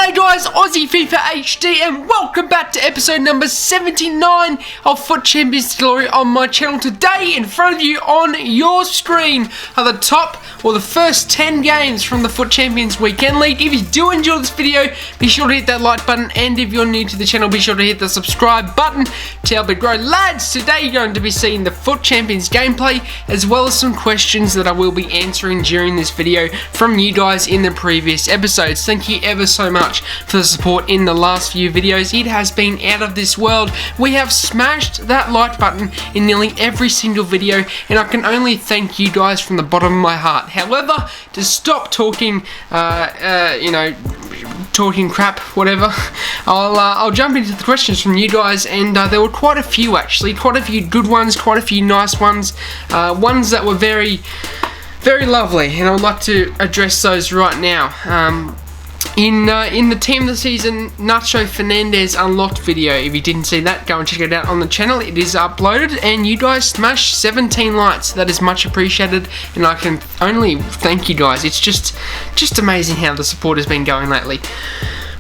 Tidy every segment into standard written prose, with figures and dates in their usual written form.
G'day guys, Aussie FIFA HD, and welcome back to episode number 79 of FUT Champions Glory on my channel. Today, in front of you on your screen are the top, or the first 10 games from the FUT Champions Weekend League. If you do enjoy this video, be sure to hit that like button, and if you're new to the channel, be sure to hit the subscribe button to help it grow. Lads, today you're going to be seeing the FUT Champions gameplay, as well as some questions that I will be answering during this video from you guys in the previous episodes. Thank you ever so much for the support in the last few videos. It has been out of this world. We have smashed that like button in nearly every single video, and I can only thank you guys from the bottom of my heart. However, to stop talking, talking crap, whatever, I'll jump into the questions from you guys, and there were quite a few actually, quite a few good ones, quite a few nice ones, ones that were very lovely, and I would like to address those right now. In the Team of the Season Nacho Fernandez Unlocked video, if you didn't see that, go and check it out on the channel. It is uploaded, and you guys smashed 17 likes. That is much appreciated, and I can only thank you guys. It's just amazing how the support has been going lately.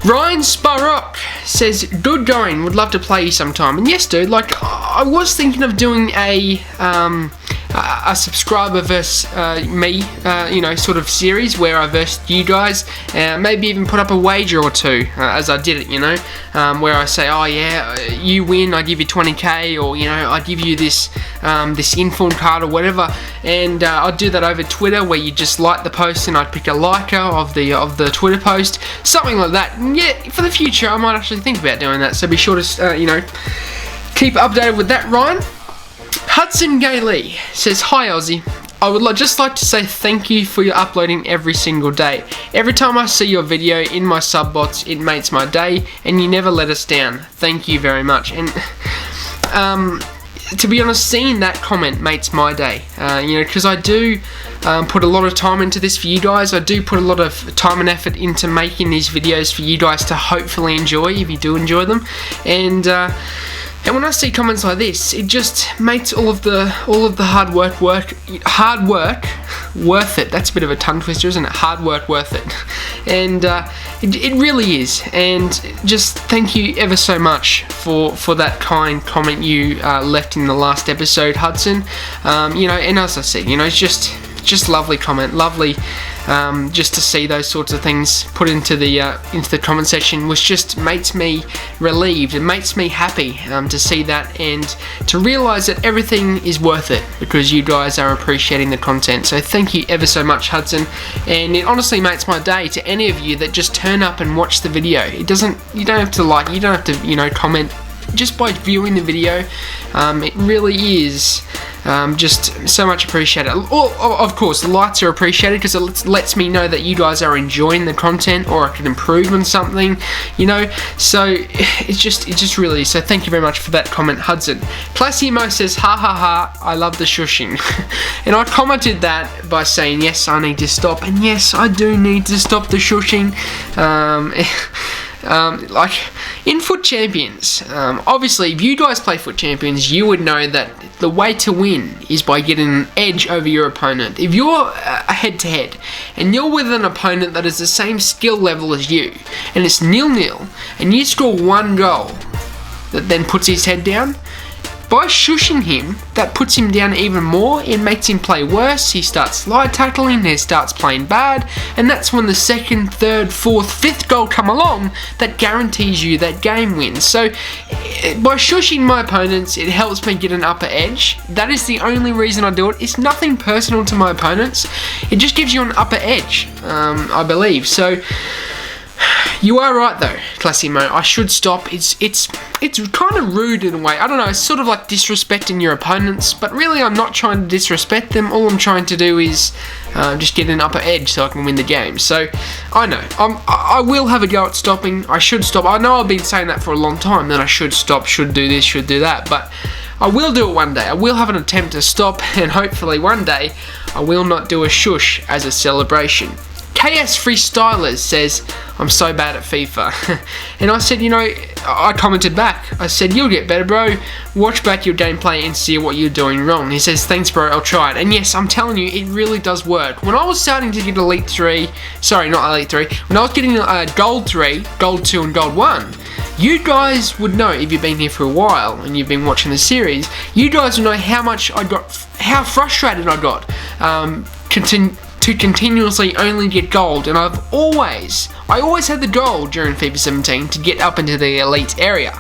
Ryan Sparrock says, good going, would love to play you sometime. And yes, dude, like, I was thinking of doing a subscriber versus me, sort of series where I versed you guys, maybe even put up a wager or two, as I did it, where I say, oh yeah, you win, I give you 20k, or, I give you this inform card or whatever, and I'd do that over Twitter, where you just like the post and I'd pick a liker of the Twitter post, something like that. And yeah, for the future, I might actually think about doing that, so be sure to, keep updated with that, Ryan. Hudson Gailey says, hi Aussie, I would just like to say thank you for your uploading every single day. Every time I see your video in my subbots, it makes my day, and you never let us down. Thank you very much. And to be honest, seeing that comment makes my day, because I do put a lot of time into this for you guys. I do put a lot of time and effort into making these videos for you guys to hopefully enjoy, if you do enjoy them, and when I see comments like this, it just makes all of the hard work worth it. That's a bit of a tongue twister, isn't it? Hard work worth it, and it really is. And just thank you ever so much for that kind comment you left in the last episode, Hudson. And as I said, it's just lovely comment, lovely. Just to see those sorts of things put into the comment section makes me relieved. It makes me happy to see that, and to realise that everything is worth it because you guys are appreciating the content. So thank you ever so much, Hudson, and it honestly makes my day to any of you that just turn up and watch the video. You don't have to like, you don't have to comment. Just by viewing the video, it really is just so much appreciated. Of course, the likes are appreciated because it lets me know that you guys are enjoying the content, or I can improve on something, so it's just really, so thank you very much for that comment, Hudson. Classimo says, ha ha ha, I love the shushing. And I commented that by saying, yes, I need to stop, and yes, I do need to stop the shushing. Like in FUT Champions, obviously if you guys play FUT Champions, you would know that the way to win is by getting an edge over your opponent. If you're head to head and you're with an opponent that is the same skill level as you, and it's 0-0, and you score one goal that then puts his head down, by shushing him, that puts him down even more. It makes him play worse. He starts slide tackling, he starts playing bad, and that's when the second, third, fourth, fifth goal come along that guarantees you that game win. So by shushing my opponents, it helps me get an upper edge. That is the only reason I do it. It's nothing personal to my opponents. It just gives you an upper edge, I believe. So you are right though, Classimo. I should stop. It's kind of rude in a way. I don't know. It's sort of like disrespecting your opponents, but really I'm not trying to disrespect them. All I'm trying to do is just get an upper edge so I can win the game. So I know I will have a go at stopping. I should stop. I know I've been saying that for a long time, that I should stop, should do this, should do that, but I will do it one day. I will have an attempt to stop, and hopefully one day I will not do a shush as a celebration. KS Freestylers says, I'm so bad at FIFA. And I said, you know, I commented back. I said, you'll get better, bro. Watch back your gameplay and see what you're doing wrong. He says, thanks, bro. I'll try it. And yes, I'm telling you, it really does work. When I was starting to get Elite 3, sorry, not Elite 3, when I was getting Gold 3, Gold 2, and Gold 1, you guys would know, if you've been here for a while and you've been watching the series, you guys would know how much I got, how frustrated I got to continuously only get gold. And I always had the goal during FIFA 17 to get up into the elite area.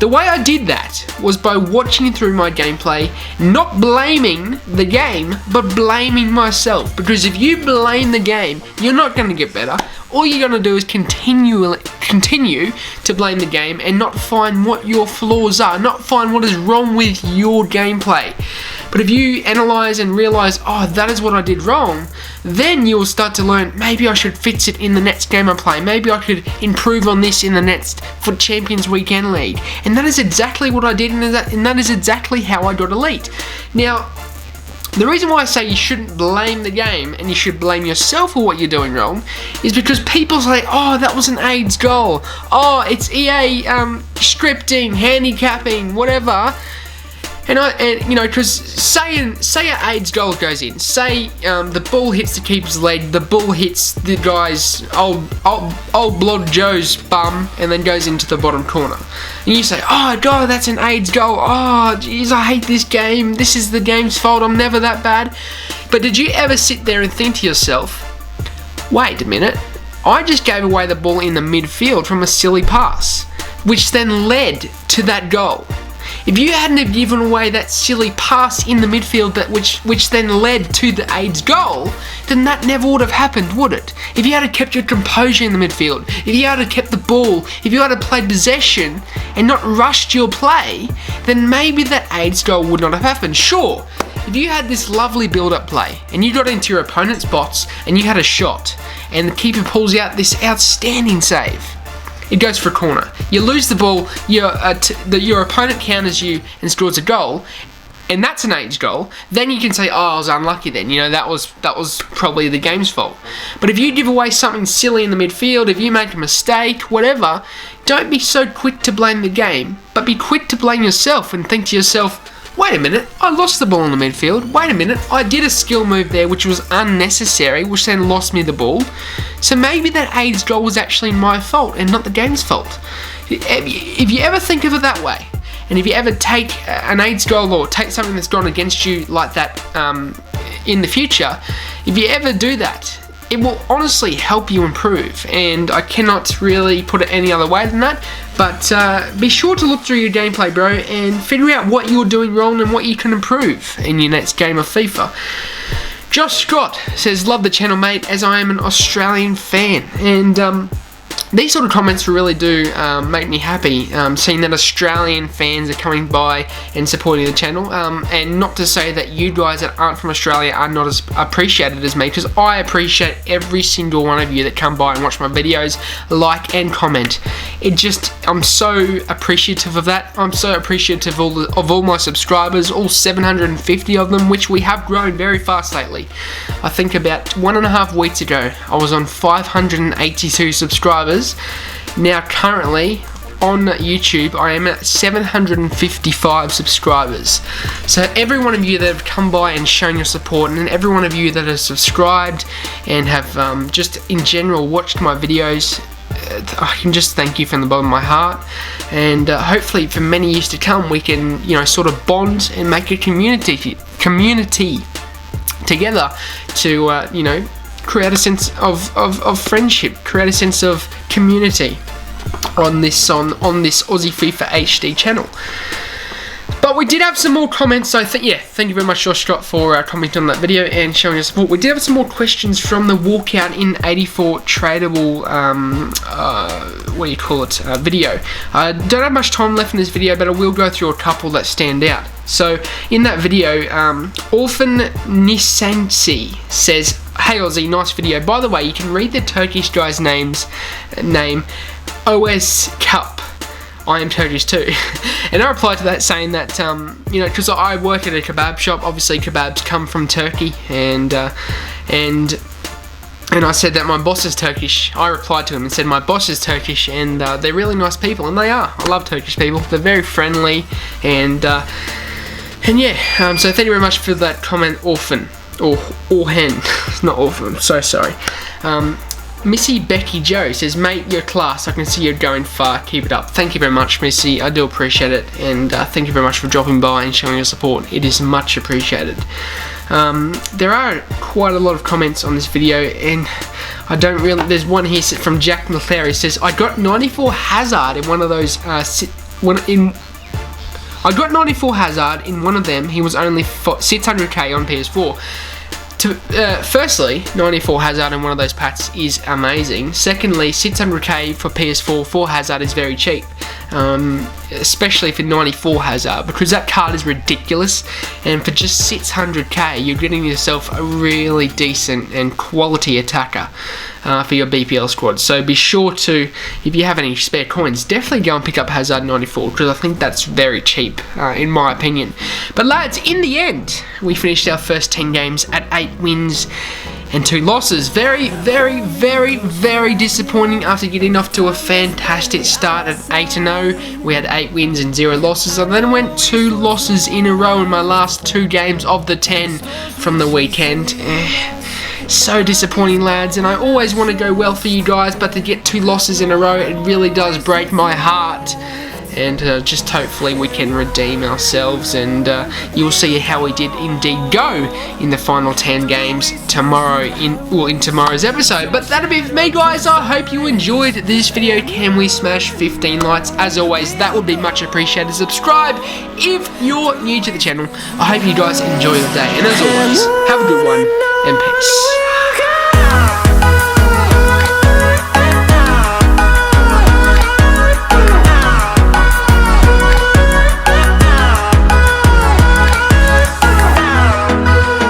The way I did that was by watching through my gameplay, not blaming the game, but blaming myself. Because if you blame the game, you're not going to get better. All you're going to do is continue to blame the game and not find what your flaws are, not find what is wrong with your gameplay. But if you analyze and realize, oh, that is what I did wrong, then you'll start to learn, maybe I should fix it in the next game I play. Maybe I could improve on this in the next FUT Champions Weekend League. And that is exactly what I did, and that is exactly how I got elite. Now, the reason why I say you shouldn't blame the game and you should blame yourself for what you're doing wrong is because people say, oh, that was an AIDS goal. Oh, it's EA scripting, handicapping, whatever. And you know, because say an AIDS goal goes in, say the ball hits the keeper's leg, the ball hits the guy's old blood Joe's bum, and then goes into the bottom corner. And you say, oh god, that's an AIDS goal. Oh jeez, I hate this game. This is the game's fault. I'm never that bad. But did you ever sit there and think to yourself, wait a minute, I just gave away the ball in the midfield from a silly pass, which then led to that goal. If you hadn't have given away that silly pass in the midfield which then led to the AIDS goal, then that never would have happened, would it? If you had kept your composure in the midfield, if you had kept the ball, if you had played possession and not rushed your play, then maybe that AIDS goal would not have happened. Sure, if you had this lovely build-up play and you got into your opponent's box and you had a shot and the keeper pulls out this outstanding save, it goes for a corner. You lose the ball, your opponent counters you and scores a goal, and that's an AIDS goal. Then you can say, oh, I was unlucky then. You know, that was probably the game's fault. But if you give away something silly in the midfield, if you make a mistake, whatever, don't be so quick to blame the game, but be quick to blame yourself and think to yourself, wait a minute, I lost the ball in the midfield. Wait a minute, I did a skill move there which was unnecessary, which then lost me the ball. So maybe that AIDS goal was actually my fault and not the game's fault. If you ever think of it that way, and if you ever take an AIDS goal or take something that's gone against you like that in the future, if you ever do that, it will honestly help you improve, and I cannot really put it any other way than that. But be sure to look through your gameplay, bro, and figure out what you're doing wrong and what you can improve in your next game of FIFA. Josh Scott says, love the channel, mate, as I am an Australian fan. And these sort of comments really do make me happy, seeing that Australian fans are coming by and supporting the channel, and not to say that you guys that aren't from Australia are not as appreciated as me, because I appreciate every single one of you that come by and watch my videos, like and comment. I'm so appreciative of that. I'm so appreciative of all my subscribers, all 750 of them, which we have grown very fast lately. I think about 1.5 weeks ago, I was on 582 subscribers. Now currently on YouTube I am at 755 subscribers. So every one of you that have come by and shown your support, and every one of you that has subscribed and have just in general watched my videos, I can just thank you from the bottom of my heart. And hopefully for many years to come we can, you know, sort of bond and make a community together to you know, create a sense of friendship, create a sense of community on this Aussie FIFA HD channel. But we did have some more comments, so thank you very much, Josh Scott, for commenting on that video and showing your support. We did have some more questions from the walkout in 84 tradable, video. I don't have much time left in this video, but I will go through a couple that stand out. So in that video, Orphan Nisansi says, hey Aussie, nice video. By the way, you can read the Turkish guy's name, OS Cup. I am Turkish too. And I replied to that saying that, you know, because I work at a kebab shop, obviously kebabs come from Turkey, and And I said that my boss is Turkish. I replied to him and said my boss is Turkish, and they're really nice people, and they are. I love Turkish people. They're very friendly, and yeah. So thank you very much for that comment, Orphan or Orhan. It's not Orphan. I'm so sorry. Missy Becky Joe says, mate, you're class. I can see you're going far. Keep it up. Thank you very much, Missy. I do appreciate it, and thank you very much for dropping by and showing your support. It is much appreciated. There are quite a lot of comments on this video, and I don't really. There's one here from Jack McClary. Says, I got 94 Hazard in one of those. I got 94 Hazard in one of them. He was only 600k on PS4. Firstly, 94 Hazard in one of those packs is amazing. Secondly, 600k for PS4 for Hazard is very cheap, especially for 94 Hazard, because that card is ridiculous, and for just 600k you're getting yourself a really decent and quality attacker for your BPL squad. So be sure to, if you have any spare coins, definitely go and pick up Hazard 94, because I think that's very cheap in my opinion. But lads, in the end, we finished our first 10 games at 8 wins and 2 losses. Very, very, very, very disappointing after getting off to a fantastic start at 8-0. We had 8 wins and 0 losses, and then went 2 losses in a row in my last 2 games of the 10 from the weekend. So disappointing, lads, and I always want to go well for you guys, but to get 2 losses in a row, it really does break my heart. And just hopefully we can redeem ourselves, and you'll see how we did indeed go in the final 10 games tomorrow in tomorrow's episode. But that'll be for me, guys. I hope you enjoyed this video. Can we smash 15 likes? As always, that would be much appreciated. Subscribe if you're new to the channel. I hope you guys enjoy the day, and as always, have a good one, and peace.